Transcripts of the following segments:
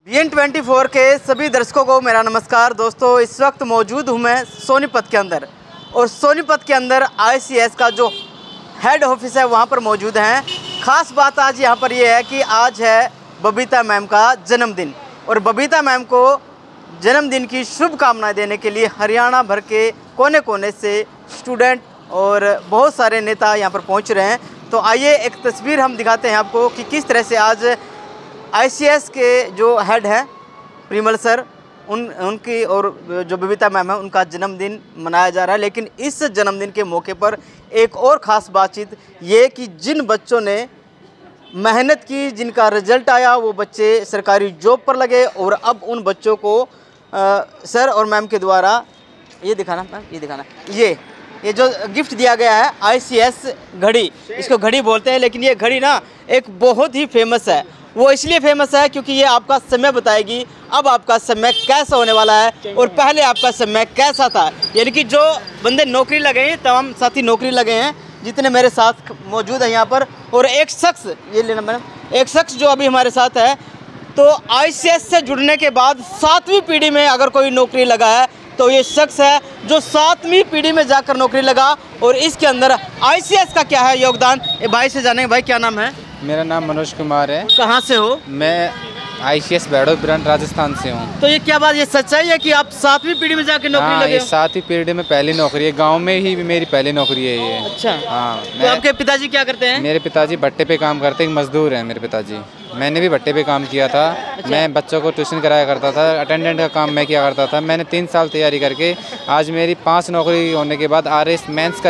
BN24 के सभी दर्शकों को मेरा नमस्कार। दोस्तों, इस वक्त मौजूद हूँ मैं सोनीपत के अंदर, और सोनीपत के अंदर ICS का जो हेड ऑफिस है वहाँ पर मौजूद हैं। ख़ास बात आज यहाँ पर ये है कि आज है बबीता मैम का जन्मदिन, और बबीता मैम को जन्मदिन की शुभकामनाएं देने के लिए हरियाणा भर के कोने कोने से स्टूडेंट और बहुत सारे नेता यहाँ पर पहुँच रहे हैं। तो आइए एक तस्वीर हम दिखाते हैं आपको कि किस तरह से आज ICS के जो हेड हैं परिमल सर उनकी और जो बबीता मैम है उनका जन्मदिन मनाया जा रहा है। लेकिन इस जन्मदिन के मौके पर एक और ख़ास बातचीत ये कि जिन बच्चों ने मेहनत की, जिनका रिजल्ट आया, वो बच्चे सरकारी जॉब पर लगे, और अब उन बच्चों को सर और मैम के द्वारा ये दिखाना मैम, ये दिखाना, ये जो गिफ्ट दिया गया है ICS घड़ी, इसको घड़ी बोलते हैं। लेकिन ये घड़ी ना एक बहुत ही फेमस है। वो इसलिए फेमस है क्योंकि ये आपका समय बताएगी, अब आपका समय कैसा होने वाला है और पहले आपका समय कैसा था। यानी कि जो बंदे नौकरी लगे हैं, तमाम साथी नौकरी लगे हैं जितने मेरे साथ मौजूद हैं यहाँ पर, और एक शख्स, ये लेना मैडम, एक शख्स जो अभी हमारे साथ है, तो ICS से जुड़ने के बाद 7वीं पीढ़ी में अगर कोई नौकरी लगा है तो ये शख्स है जो 7वीं पीढ़ी में जाकर नौकरी लगा। और इसके अंदर ICS का क्या है योगदान, ये भाई से जानेंगे। भाई क्या नाम है? मेरा नाम मनोज कुमार है। कहाँ से हो? मैं ICS बैडो ब्रांड राजस्थान से हूँ। तो ये क्या बात, ये सच्चाई है कि आप 7वीं पीढ़ी में जाके नौकरी लगे हो? 7वीं पीढ़ी में पहली नौकरी है, गांव में ही मेरी पहली नौकरी है ये। अच्छा। हाँ। तो आपके पिताजी क्या करते हैं? मेरे पिताजी भट्टे पे काम करते हैं, मजदूर हैं मेरे पिताजी। मैंने भी भट्टे पे काम किया था। अच्छा। मैं बच्चों को ट्यूशन कराया करता था, अटेंडेंट का काम मैं किया करता था। मैंने 3 साल तैयारी करके आज मेरी 5 नौकरी होने के बाद RS मेंस का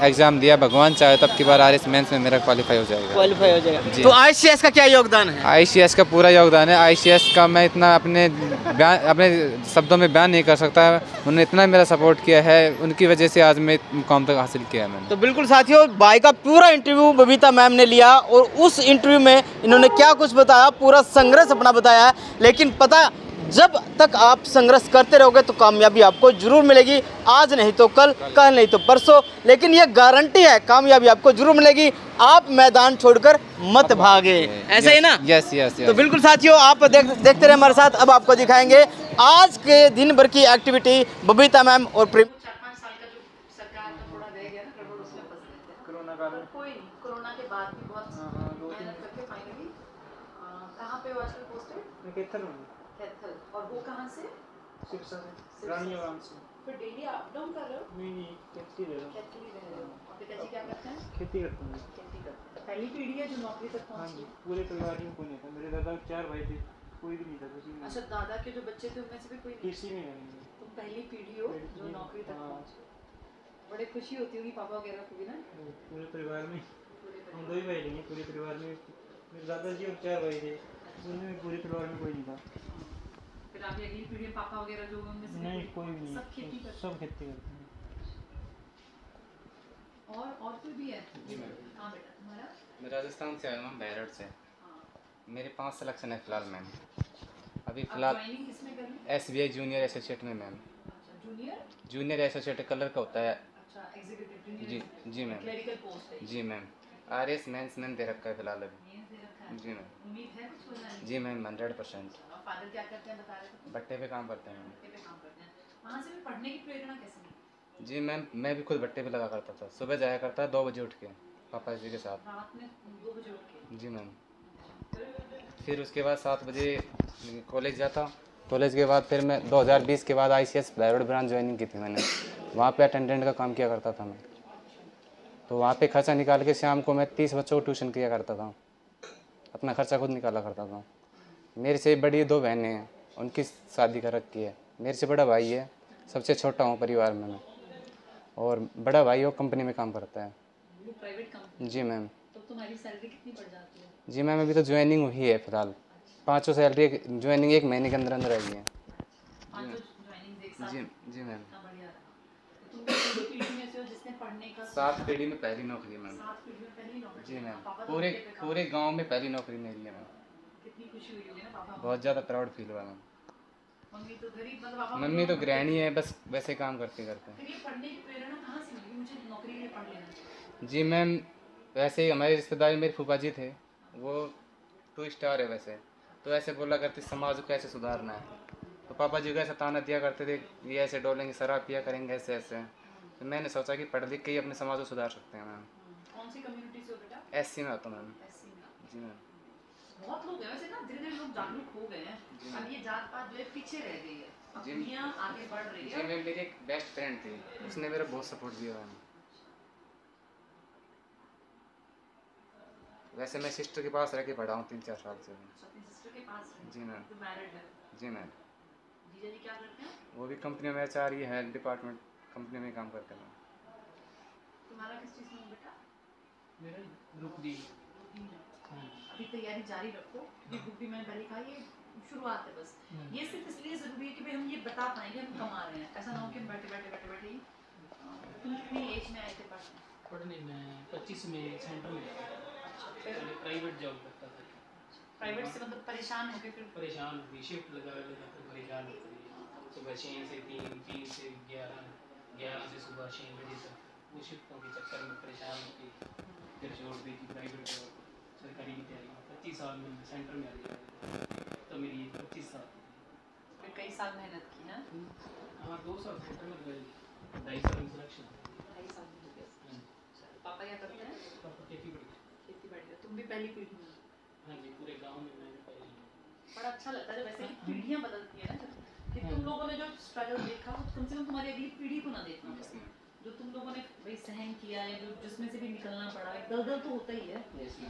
एग्जाम दिया। भगवान चाहे तो अब की बार RS मेंस में मेरा क्वालिफाई हो जाएगा। क्वालिफाई हो जाएगा। तो ICS का क्या योगदान है? ICS का पूरा योगदान है। ICS का मैं इतना अपने शब्दों में बयान नहीं कर सकता। उन्होंने इतना मेरा सपोर्ट किया है, उनकी वजह से आज मैं मुकाम तक हासिल किया है मैंने। तो बिल्कुल साथियों, भाई का पूरा इंटरव्यू बबीता मैम ने लिया, और उस इंटरव्यू में इन्होंने क्या कुछ बताया, पूरा संघर्ष अपना बताया है। लेकिन पता, जब तक आप संघर्ष करते रहोगे तो कामयाबी आपको जरूर मिलेगी। आज नहीं तो कल, कल नहीं तो परसों, लेकिन ये गारंटी है कामयाबी आपको जरूर मिलेगी। आप मैदान छोड़कर मत भागे, ऐसा ही ना? Yes yes. तो बिल्कुल साथियों, आप देखते रहे हमारे साथ। अब आपको दिखाएंगे आज के दिन भर की एक्टिविटी बबीता मैम और कोरोना के बाद भी बहुत मेहनत करके फाइनली कहाँ पे हो आजकल पोस्टेड? कैथल। और वो कहाँ से? सिरसा से, रानीगंज से। फिर डेली अप डाउन कर रहे हो? नहीं, खेती रह रहे हो। और पिताजी क्या करते हैं? खेती करते हैं। पहली पीढ़ी है जो नौकरी तक पहुंची? पूरे परिवार में कोई नहीं था। मेरे दादा 4 भाई थे, कोई भी नहीं था किसी में। अच्छा, दादा के जो बच्चे थे उनमें से भी कोई किसी में नहीं? तुम पहली पीढ़ी हो जो नौकरी तक पहुंची। बड़े खुशी होती होगी पापा वगैरह को भी ना? पूरे परिवार में हम 2 ही भाई थे, पूरे परिवार में मेरे दादाजी और 4 भाई थे, उनमें पूरे परिवार में कोई नहीं था। फिर आप अगली पीढ़ी में पापा वगैरह जो उनमें से नहीं, कोई नहीं, सब खेती करते हैं। और कोई भी है? हाँ बेटा, तुम्हारा? मैं राजस्थान से आया हूँ, बैरट से। मेरे 5 सिलेक्शन है फिलहाल मैम। अभी फिलहाल किसमें करनी? SBI जूनियर एसोसिएट में मैम। जूनियर एसोसिएट कलर का होता है। जी मैम। क्लरिकल पोस्ट है। जी मैम। RS मेंस मैम दे रखा है फिलहाल अभी। जी मैम। उम्मीद है कुछ हो जाएगा? जी मैम 100%। फादर क्या करते हैं बता रहे थे? भट्टे पे काम करते हैं। वहाँ से भी पढ़ने की प्रेरणा कैसे मिली? जी मैम, मैं भी खुद भट्टे पे लगा करता था। सुबह जाया करता 2 बजे उठ के पापा जी के साथ। रात में 2 बजे उठ के? जी मैम। फिर उसके बाद 7 बजे कॉलेज जाता। कॉलेज के बाद फिर मैं 2020 के बाद ICS बैडो ब्रांच ज्वाइनिंग की थी मैंने। वहाँ पे अटेंडेंट का काम किया करता था मैं। तो वहाँ पे खर्चा निकाल के शाम को मैं 30 बच्चों को ट्यूशन किया करता था। अपना खर्चा खुद निकाला करता था। मेरे से बड़ी 2 बहनें हैं, उनकी शादी कर रखी है। मेरे से बड़ा भाई है, सबसे छोटा हूँ परिवार में मैं। और बड़ा भाई वो कंपनी में काम करता है। वो प्राइवेट कंपनी? जी मैम। तो तुम्हारी सैलरी कितनी बढ़ जाती है? जी मैम, अभी तो ज्वाइनिंग हुई है फिलहाल। 5 सैलरी ज्वाइनिंग 1 महीने के अंदर अंदर आई है। जी मैम। 7 पीढ़ी में पहली नौकरी है मैम। जी मैम। पूरे गांव में पहली नौकरी मेरी है मैम। कितनी खुशी हुई होगी ना पापा? बहुत ज़्यादा प्राउड फील हुआ मैम। मम्मी तो गरीब, मतलब पापा? मम्मी तो गृहिणी है, बस वैसे काम करते करते। फिर ये पढ़ने की प्रेरणा कहाँ से मिली मुझे नौकरी के लिए पढ़ लेना? जी मैम, वैसे ही हमारे रिश्तेदार मेरे फूफा जी थे, वो 2 स्टार है वैसे। तो ऐसे बोला करती समाज को कैसे सुधारना है। तो पापा जी को ऐसा ताना दिया करते थे, ये ऐसे डोलेंगे, शराब पिया करेंगे, ऐसे ऐसे। तो मैंने सोचा कि पढ़ लिख के ही अपने समाज को सुधार सकते हैं मैम। कौन सी कम्युनिटी से हो बेटा? SC में आता मैम। SC में। जी मैम। बहुत लोग हैं वैसे ना, धीरे धीरे लोग जागरूक हो गए हैं। अब ये जात पात जो है पीछे रह गई है, अब जी। दुनिया आगे बढ़ रही जी है। मैम, मेरी एक बेस्ट फ्रेंड थी, उसने मेरा बहुत सपोर्ट दिया मैम। वैसे मैं सिस्टर के पास रह के पढ़ा हूँ 3-4 साल से। अपनी सिस्टर के पास है? जी मैम। जो मैरिड है? जी मैम। जीजा जी क्या करते हैं? वो भी कंपनी में HR ही है, डिपार्टमेंट कंपनी में काम करते हैं। तुम्हारा किस चीज़ में है बेटा? मेरा ग्रुप डी। अभी तैयारी जारी रखो, ये बुक भी मैंने पहले कहा, ये शुरुआत है बस। ये सिर्फ इसलिए ज़रूरी है कि भाई हम ये बता पाएंगे हम कमा रहे हैं, ऐसा ना हो कि हम बैठे बैठे ही। तुम कितनी एज में आए थे पढ़ने में 25 में सेंटर में गया। पहले प्राइवेट जॉब करता था। प्राइवेट से मतलब परेशान हो गए फिर? परेशान हो गई, शिफ्ट लगा तो परेशान हो गई। सुबह 6 से 3, 3 से 11, 11 से सुबह 6 बजे तक वो शिफ्टों के चक्कर में परेशान हो गई। फिर छोड़ दी थी प्राइवेट जॉब, सरकारी की तैयारी। 25 साल में मैं सेंटर में आ गया, तो मेरी 25 साल। फिर कई साल मेहनत की है? हाँ, 2 साल सेंटर में गए, 2.5 साल में सिलेक्शन। 2.5 साल हो गए। पापा क्या करते हैं? पापा खेती बढ़िया। तुम भी पहली पीढ़ी में? हाँ जी, पूरे गांव में मैंने पहली। बड़ा अच्छा लगता है जब ऐसे पीढ़ियां बदलती है ना, कि तुम लोगों ने जो स्ट्रगल देखा वो कम से कम तुम्हारी अगली पीढ़ी को ना देखना पड़े। जो तुम लोगों ने भाई सहन किया है, जो जिसमें से भी निकलना पड़ा, एक दलदल तो होता ही है।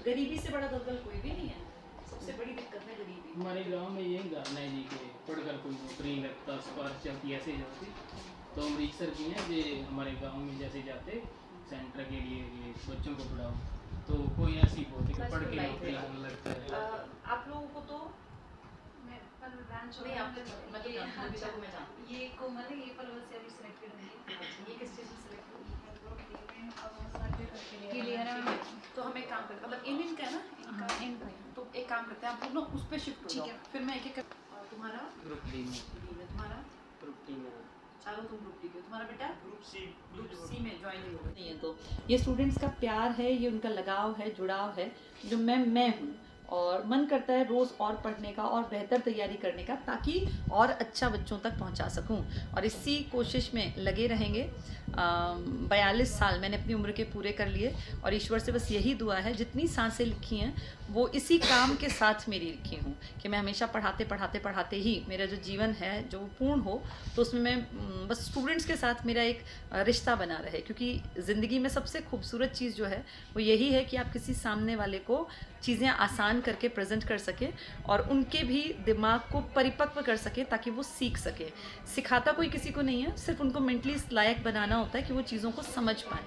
गरीबी से बड़ा दलदल कोई भी नहीं है, सबसे बड़ी दिक्कत है गरीबी। हमारे गांव में यही धारणा है जी कि पढ़कर कोई नौकरी नहीं लगता, सिफारिश चलती ऐसे जाती। तो हम रिसर्च किए हैं कि हमारे गांव में जैसे जाते सेंटर के लिए ये बच्चों को पढ़ाओ, तो कोई ऐसी बोलती कि पढ़ के नौकरी नहीं लगता है। आप लोगों को तो नहीं, आप मैं तो जानती हूँ, सब मैं जानती हूँ। ये कोमल है, ये पलवल से अभी सिलेक्टेड हुई ये किस चीज़ में सेलेक्ट हुई? है। तो हम एक काम करते हैं, मतलब इन का है ना, इनका तो एक काम करते हैं, आप लोग ना उस पर शिफ्ट हो जाओ, फिर मैं एक एक तुम्हारा ग्रुप डी में। तुम्हारा ग्रुप डी में। चलो तुम ग्रुप डी के, तुम्हारा बेटा ग्रुप सी में ज्वाइन नहीं है। तो ये स्टूडेंट्स का प्यार है, ये उनका लगाव है, जुड़ाव है, जो मैं हूँ। और मन करता है रोज़ और पढ़ने का और बेहतर तैयारी करने का, ताकि और अच्छा बच्चों तक पहुंचा सकूं। और इसी कोशिश में लगे रहेंगे। 42 साल मैंने अपनी उम्र के पूरे कर लिए, और ईश्वर से बस यही दुआ है, जितनी सांसें लिखी हैं वो इसी काम के साथ मेरी लिखी हूँ, कि मैं हमेशा पढ़ाते ही मेरा जो जीवन है जो पूर्ण हो, तो उसमें मैं बस स्टूडेंट्स के साथ मेरा एक रिश्ता बना रहे। क्योंकि ज़िंदगी में सबसे खूबसूरत चीज़ जो है वो यही है कि आप किसी सामने वाले को चीज़ें आसान करके प्रेजेंट कर सके, और उनके भी दिमाग को परिपक्व कर सके, ताकि वो सीख सके। सिखाता कोई किसी को नहीं है, सिर्फ उनको मेंटली लायक बनाना होता है कि वो चीज़ों को समझ पाए।